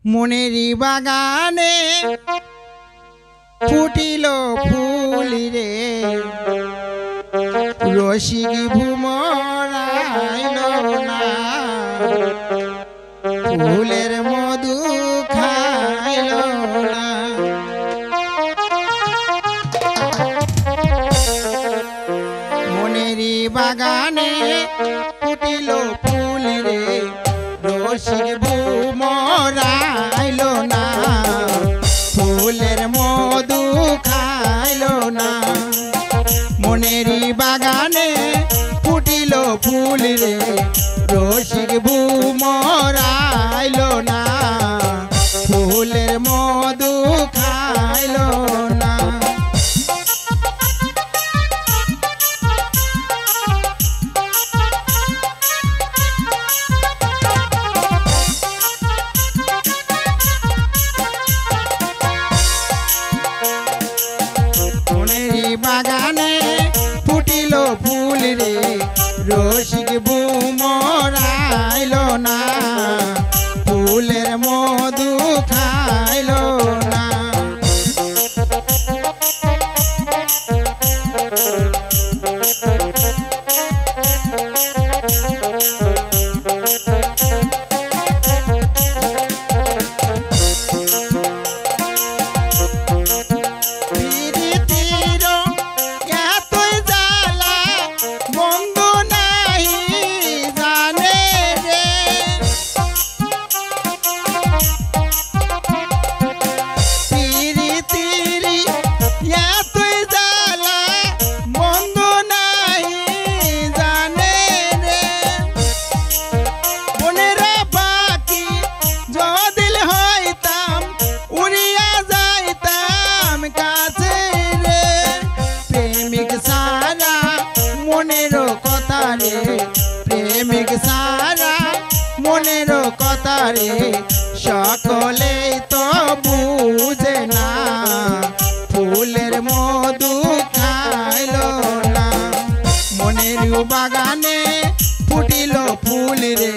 মনেরই বাগানে ফুটিল ফুল রে, রসিক ভুমরাইল না, ফুলের মধু খাইল না। মনেরই বাগানে ফুটিল ফুল রে, রসিক ভুমরাইল না, ফুলের মধু খাইল না। মনেরই বাগানে ফুটিল ফুল রে, রসিক ভুমরাইল না, ফুলের মধু খাইল না। বাগানে ফুটিল ফুল রে, রসিক ভুমরাইল না, ফুলের মধু খাইল না। প্রেমিক সারা মনের কথা রে, সকলে তো বুঝে না, ফুলের মধু খাইল না। মনের বাগানে ফুটিল ফুল রে,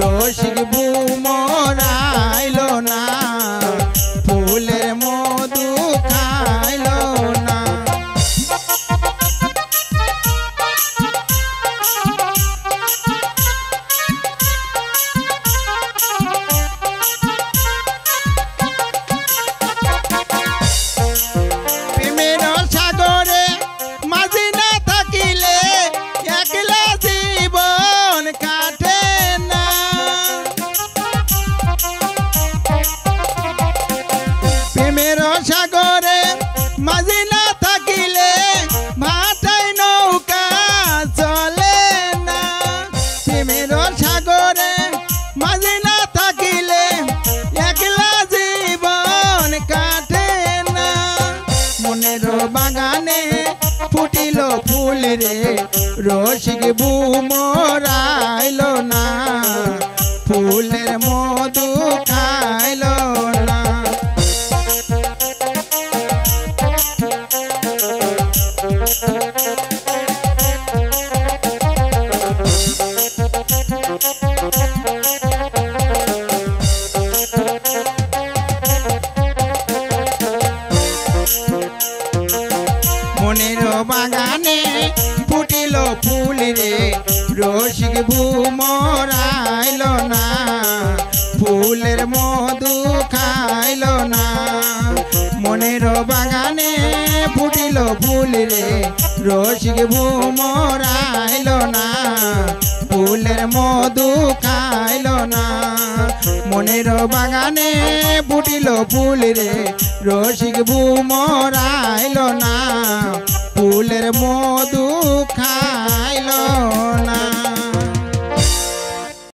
রসিক ভুমরাইল না, ফুলের মধু খাইল না। সাগরে মাঝি না থাকিলে ভাটায় নৌকা চলে না, প্রেমের সাগরে মাঝি না থাকিলে একলা জীবন কাটে না। মনের বাগানে ফুটিল ফুল রে, রসিক ভুমরাইল না, ফুলের মধু খাইল না। মনের বাগানে ফুটিল ফুল রে, রসিক ভুমরাইল না, ফুলের মধু খাইল না। মনের বাগানে ফুটিল ফুল রে, রসিক ভুমরাইল না, ফুলের মধু খাইল না। মনের বাগানে ফুটিল ফুল রে, রসিক ভুমরাইল না, ফুলের মধু খা